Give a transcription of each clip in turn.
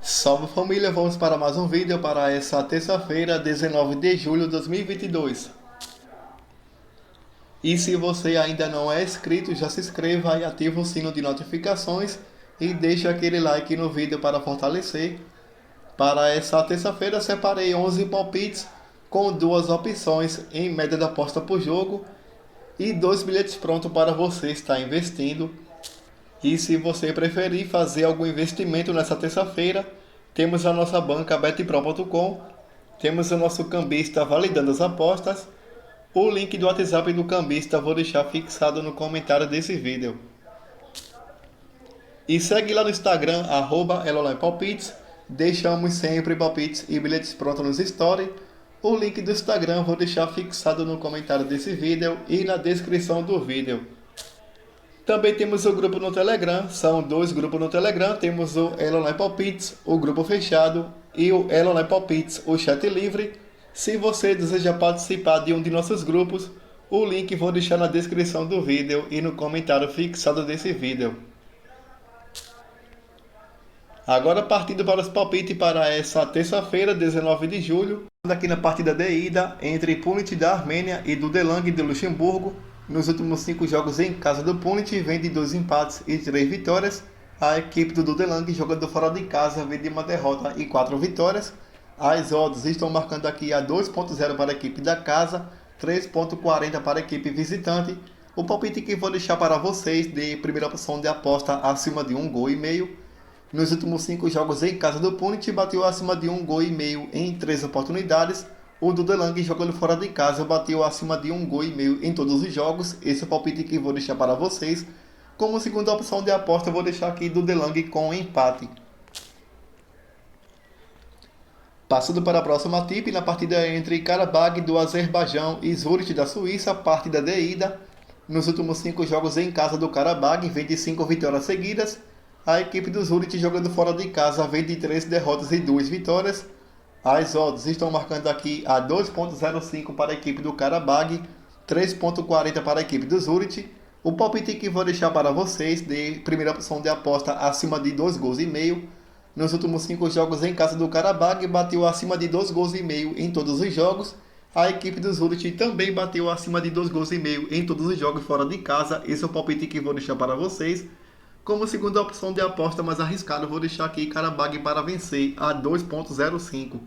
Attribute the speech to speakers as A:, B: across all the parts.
A: Salve família, vamos para mais um vídeo para essa terça-feira, 19 de julho de 2022. E se você ainda não é inscrito, já se inscreva e ative o sino de notificações e deixe aquele like no vídeo para fortalecer. Para essa terça-feira separei 11 palpites com duas opções em média de aposta por jogo e dois bilhetes prontos para você estar investindo. E se você preferir fazer algum investimento nessa terça-feira, temos a nossa banca betpro.com, temos o nosso cambista validando as apostas. O link do WhatsApp do cambista vou deixar fixado no comentário desse vídeo. E segue lá no Instagram, @elolaimpalpites. Deixamos sempre palpites e bilhetes prontos nos stories. O link do Instagram vou deixar fixado no comentário desse vídeo e na descrição do vídeo. Também temos o grupo no Telegram, são dois grupos no Telegram, temos o Elolai Palpites, o grupo fechado, e o Elolai Palpites, o chat livre. Se você deseja participar de um de nossos grupos, o link vou deixar na descrição do vídeo e no comentário fixado desse vídeo. Agora partindo para os palpites para essa terça-feira, 19 de julho, aqui na partida de ida entre Punit da Armênia e do Delang de Luxemburgo. Nos últimos 5 jogos em casa do Punit, vem de 2 empates e 3 vitórias. A equipe do Dudelang, jogando fora de casa, vem de uma derrota e 4 vitórias. As odds estão marcando aqui a 2.0 para a equipe da casa, 3.40 para a equipe visitante. O palpite que vou deixar para vocês de primeira opção de aposta acima de 1,5 gol. Nos últimos 5 jogos em casa do Punit, bateu acima de 1,5 gol em 3 oportunidades. O Dudelang, jogando fora de casa, bateu acima de 1,5 gol em todos os jogos. Esse é o palpite que vou deixar para vocês. Como segunda opção de aposta, eu vou deixar aqui Dudelang com empate. Passando para a próxima tip, na partida entre Karabag do Azerbaijão e Zurich da Suíça, partida de ida. Nos últimos 5 jogos em casa do Karabag, vem de 5 vitórias seguidas. A equipe do Zurich, jogando fora de casa, vem de 3 derrotas e 2 vitórias. As odds estão marcando aqui a 2.05 para a equipe do Karabag, 3.40 para a equipe do Zurich. O palpite que vou deixar para vocês de primeira opção de aposta acima de 2,5 gols. Nos últimos 5 jogos em casa do Karabag, bateu acima de 2,5 gols em todos os jogos. A equipe do Zurich também bateu acima de 2,5 gols em todos os jogos fora de casa. Esse é o palpite que vou deixar para vocês. Como segunda opção de aposta mais arriscada, vou deixar aqui Karabag para vencer a 2.05.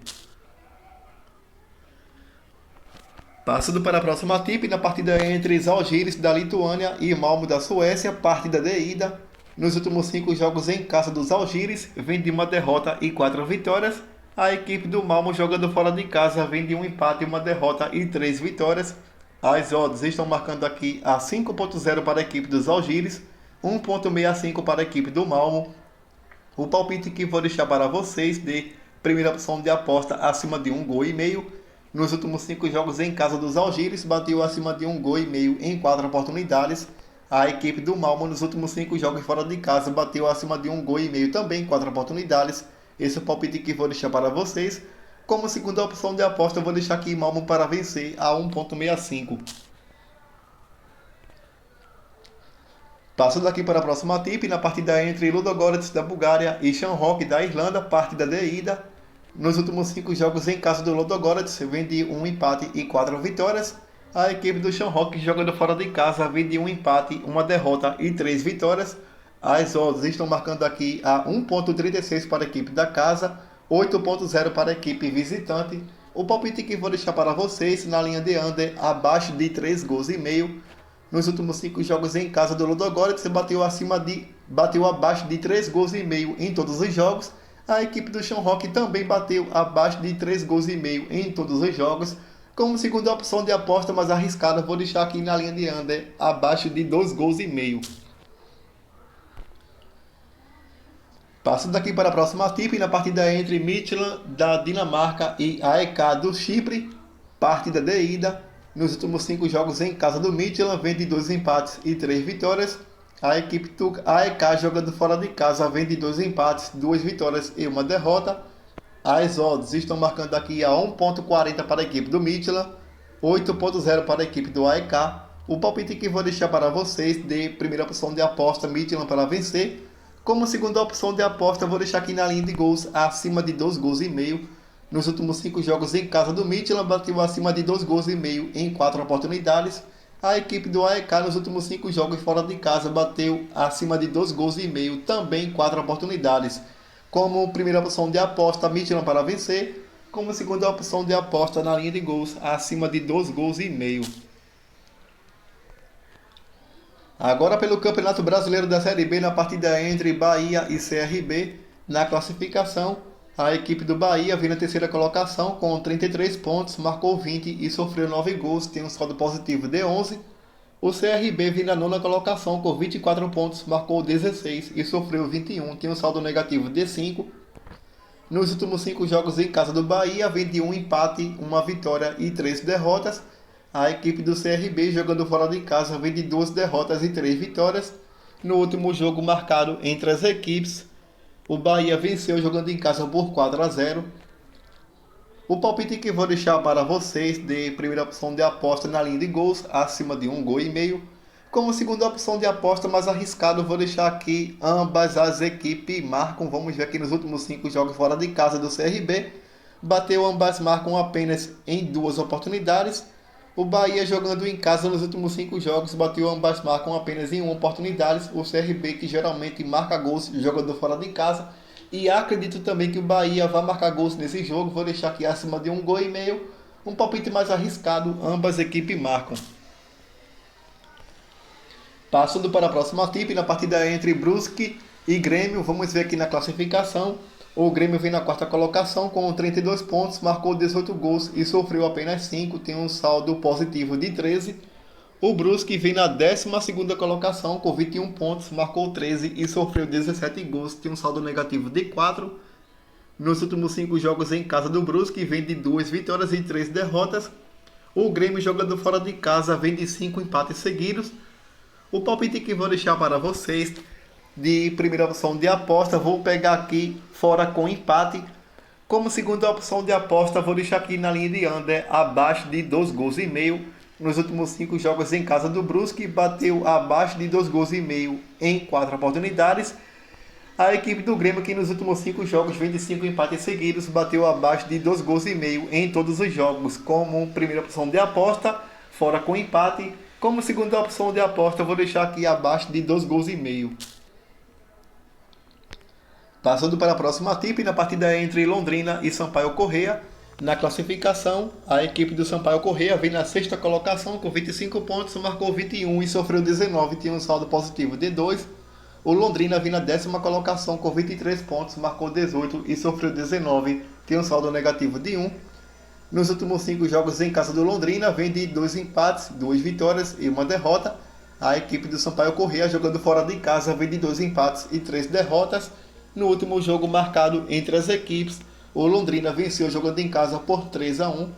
A: Passando para a próxima tip, na partida entre Žalgiris da Lituânia e Malmö da Suécia, partida de ida. Nos últimos 5 jogos em casa dos Žalgiris, vem de uma derrota e 4 vitórias. A equipe do Malmö, jogando fora de casa, vem de um empate, uma derrota e 3 vitórias. As odds estão marcando aqui a 5.0 para a equipe dos Žalgiris, 1.65 para a equipe do Malmö. O palpite que vou deixar para vocês de primeira opção de aposta acima de 1,5 gol. Nos últimos 5 jogos em casa dos Žalgiris, bateu acima de 1,5 gol em 4 oportunidades. A equipe do Malmö, nos últimos 5 jogos fora de casa, bateu acima de 1,5 gol também em 4 oportunidades. Esse é o palpite que vou deixar para vocês. Como segunda opção de aposta, eu vou deixar aqui Malmö para vencer a 1.65. Passando aqui para a próxima tip, na partida entre Ludogorets da Bulgária e Shamrock da Irlanda, partida de ida. Nos últimos 5 jogos em casa do Ludogorets, vem de um empate e 4 vitórias. A equipe do Shamrock, jogando fora de casa, vem de um empate, uma derrota e 3 vitórias. As odds estão marcando aqui a 1.36 para a equipe da casa, 8.0 para a equipe visitante. O palpite que vou deixar para vocês na linha de under abaixo de 3,5 gols. Nos últimos 5 jogos em casa do Ludogorets, bateu abaixo de 3,5 gols em todos os jogos. A equipe do Shamrock também bateu abaixo de 3,5 gols em todos os jogos. Como segunda opção de aposta mais arriscada, vou deixar aqui na linha de under abaixo de 2,5 gols. Passando aqui para a próxima tip, na partida entre Midtjylland da Dinamarca e AEK do Chipre, partida de ida. Nos últimos 5 jogos em casa do Midtjylland, vem de 2 empates e 3 vitórias. A equipe do AEK, jogando fora de casa, vem de 2 empates, 2 vitórias e uma derrota. As odds estão marcando aqui a 1.40 para a equipe do Midtjylland, 8.0 para a equipe do AEK. O palpite que vou deixar para vocês de primeira opção de aposta Midtjylland para vencer. Como segunda opção de aposta, vou deixar aqui na linha de gols acima de 2 gols e meio. Nos últimos 5 jogos em casa do Midtjylland, bateu acima de 2 gols e meio em 4 oportunidades. A equipe do AEK nos últimos 5 jogos fora de casa bateu acima de 2 gols e meio, também em 4 oportunidades. Como primeira opção de aposta, Midtjylland para vencer. Como segunda opção de aposta na linha de gols, acima de 2 gols e meio. Agora pelo Campeonato Brasileiro da Série B, na partida entre Bahia e CRB, na classificação, a equipe do Bahia vem na terceira colocação com 33 pontos, marcou 20 e sofreu 9 gols, tem um saldo positivo de 11. O CRB vem na nona colocação com 24 pontos, marcou 16 e sofreu 21, tem um saldo negativo de 5. Nos últimos 5 jogos em casa do Bahia, vem de um empate, uma vitória e 3 derrotas. A equipe do CRB, jogando fora de casa, vem de 2 derrotas e 3 vitórias. No último jogo marcado entre as equipes, o Bahia venceu jogando em casa por 4-0. O palpite que vou deixar para vocês de primeira opção de aposta na linha de gols, acima de 1 gol e meio. Como segunda opção de aposta mais arriscado, vou deixar aqui ambas as equipes marcam. Vamos ver aqui nos últimos 5 jogos fora de casa do CRB. Ambas marcam apenas em 2 oportunidades. O Bahia jogando em casa nos últimos 5 jogos, ambas marcam apenas em 1 oportunidade. O CRB, que geralmente marca gols jogando fora de casa. E acredito também que o Bahia vai marcar gols nesse jogo. Vou deixar aqui acima de 1 gol e meio. Um palpite mais arriscado, ambas equipes marcam. Passando para a próxima tip, na partida entre Brusque e Grêmio, vamos ver aqui na classificação. O Grêmio vem na quarta colocação com 32 pontos, marcou 18 gols e sofreu apenas 5, tem um saldo positivo de 13. O Brusque vem na 12ª colocação com 21 pontos, marcou 13 e sofreu 17 gols, tem um saldo negativo de 4. Nos últimos 5 jogos em casa do Brusque, vem de 2 vitórias e 3 derrotas. O Grêmio, jogando fora de casa, vem de 5 empates seguidos. O palpite que vou deixar para vocês de primeira opção de aposta, vou pegar aqui fora com empate. Como segunda opção de aposta, vou deixar aqui na linha de under abaixo de 2 gols e meio. Nos últimos 5 jogos em casa do Brusque, bateu abaixo de 2 gols e meio em 4 oportunidades. A equipe do Grêmio, que nos últimos 5 jogos vem de 5 empates seguidos, bateu abaixo de 2 gols e meio em todos os jogos. Como primeira opção de aposta, fora com empate. Como segunda opção de aposta, vou deixar aqui abaixo de 2 gols e meio. Passando para a próxima tip, na partida entre Londrina e Sampaio Corrêa. Na classificação, a equipe do Sampaio Corrêa vem na sexta colocação com 25 pontos, marcou 21 e sofreu 19, tinha um saldo positivo de 2. O Londrina vem na 10ª colocação com 23 pontos, marcou 18 e sofreu 19, tem um saldo negativo de 1. Nos últimos 5 jogos em casa do Londrina, vem de 2 empates, 2 vitórias e 1 derrota. A equipe do Sampaio Corrêa, jogando fora de casa, vem de 2 empates e 3 derrotas. No último jogo marcado entre as equipes, o Londrina venceu jogando em casa por 3-1.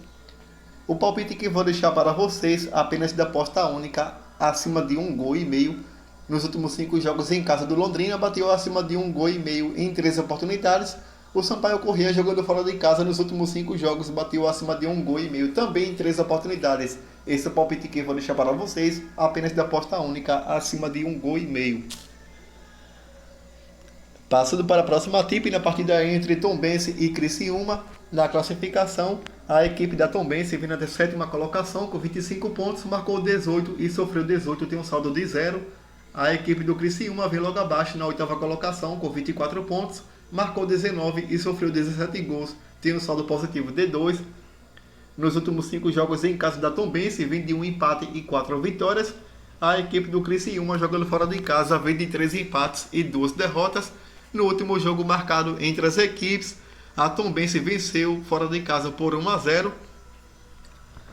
A: O palpite que vou deixar para vocês, apenas da aposta única, acima de 1 gol e meio. Nos últimos 5 jogos em casa do Londrina, bateu acima de 1 gol e meio em 3 oportunidades. O Sampaio Corrêa, jogando fora de casa, nos últimos 5 jogos, bateu acima de 1 gol e meio, também em 3 oportunidades. Esse é o palpite que eu vou deixar para vocês, apenas da aposta única, acima de 1 gol e meio. Passando para a próxima tip, na partida entre Tombense e Criciúma, na classificação, a equipe da Tombense vem na 7ª colocação com 25 pontos, marcou 18 e sofreu 18, tem um saldo de 0. A equipe do Criciúma vem logo abaixo na 8ª colocação com 24 pontos, marcou 19 e sofreu 17 gols, tem um saldo positivo de 2. Nos últimos 5 jogos em casa da Tombense, vem de 1 empate e 4 vitórias. A equipe do Criciúma, jogando fora de casa, vem de 3 empates e 2 derrotas. No último jogo marcado entre as equipes, a Tombense venceu fora de casa por 1-0.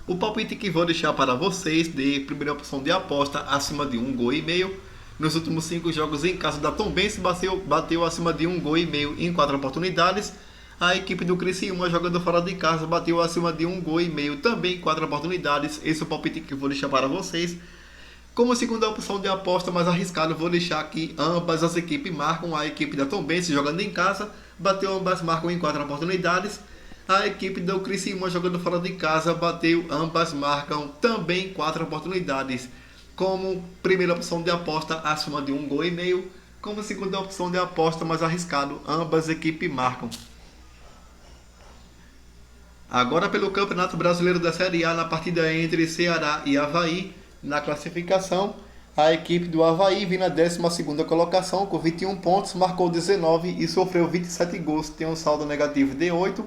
A: O palpite que vou deixar para vocês de primeira opção de aposta, acima de 1 gol e meio. Nos últimos 5 jogos em casa da Tombense, bateu acima de 1 gol e meio em 4 oportunidades. A equipe do Criciúma, jogando fora de casa, bateu acima de 1 gol e meio também em 4 oportunidades. Esse é o palpite que eu vou deixar para vocês. Como segunda opção de aposta mais arriscada, vou deixar aqui ambas as equipes marcam. A equipe da Tombense, jogando em casa, ambas marcam em 4 oportunidades. A equipe do Criciúma, jogando fora de casa, ambas marcam também em 4 oportunidades. Como primeira opção de aposta, acima de 1 gol e meio. Como segunda opção de aposta mais arriscado, ambas equipes marcam. Agora pelo Campeonato Brasileiro da Série A, na partida entre Ceará e Avaí, na classificação, a equipe do Avaí vem na 12ª colocação com 21 pontos, marcou 19 e sofreu 27 gols, tem um saldo negativo de 8.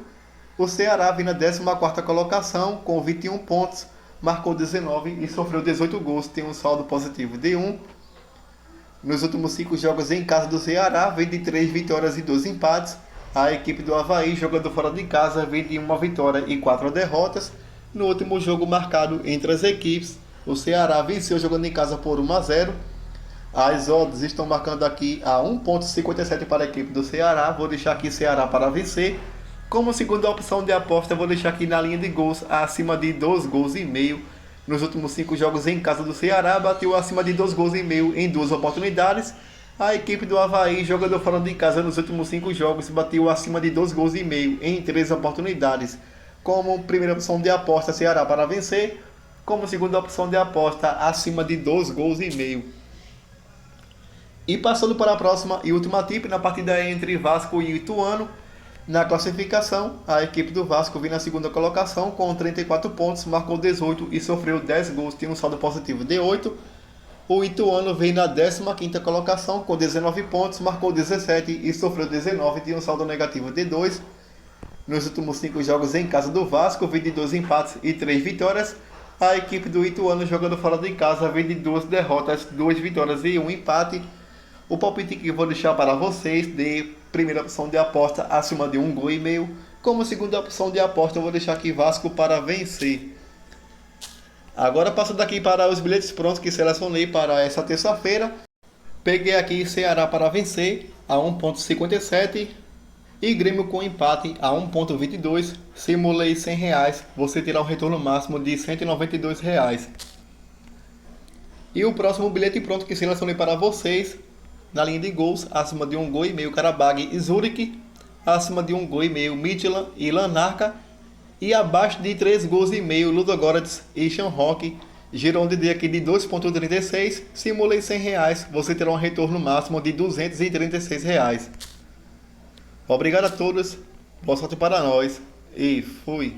A: O Ceará vem na 14ª colocação com 21 pontos, marcou 19 e sofreu 18 gols, tem um saldo positivo de 1. Nos últimos 5 jogos em casa do Ceará, vem de 3 vitórias e 2 empates. A equipe do Avaí, jogando fora de casa, vem de 1 vitória e 4 derrotas. No último jogo marcado entre as equipes, o Ceará venceu jogando em casa por 1-0. As odds estão marcando aqui a 1,57 para a equipe do Ceará. Vou deixar aqui Ceará para vencer. Como segunda opção de aposta, vou deixar aqui na linha de gols acima de 2 gols e meio. Nos últimos 5 jogos em casa do Ceará, bateu acima de 2 gols e meio em 2 oportunidades. A equipe do Avaí, jogando fora de casa nos últimos 5 jogos, bateu acima de 2 gols e meio em 3 oportunidades. Como primeira opção de aposta, Ceará para vencer. Como segunda opção de aposta, acima de 2 gols e meio. E passando para a próxima e última tip, na partida entre Vasco e Ituano. Na classificação, a equipe do Vasco vem na segunda colocação com 34 pontos, marcou 18 e sofreu 10 gols, tem um saldo positivo de 8. O Ituano vem na 15ª colocação com 19 pontos, marcou 17 e sofreu 19, tem um saldo negativo de 2. Nos últimos 5 jogos em casa do Vasco, vem de 2 empates e 3 vitórias. A equipe do Ituano, jogando fora de casa, vem de 2 derrotas, 2 vitórias e 1 empate. O palpite que vou deixar para vocês de primeira opção de aposta acima de 1 gol e meio. Como segunda opção de aposta, eu vou deixar aqui Vasco para vencer. Agora passando aqui para os bilhetes prontos que selecionei para essa terça-feira. Peguei aqui Ceará para vencer a 1,57 e Grêmio com empate a 1,22. Simulei R$100, você terá um retorno máximo de R$192. E o próximo bilhete pronto que selecionei para vocês, na linha de gols, acima de 1 gol e meio Karabag e Zurich, acima de 1 gol e meio Midtjylland e Lanarka, e abaixo de 3 gols e meio Ludogorets e Schalke. Girou um DD aqui de 2,36, simulei R$100, você terá um retorno máximo de R$236. Obrigado a todos, boa sorte para nós e fui!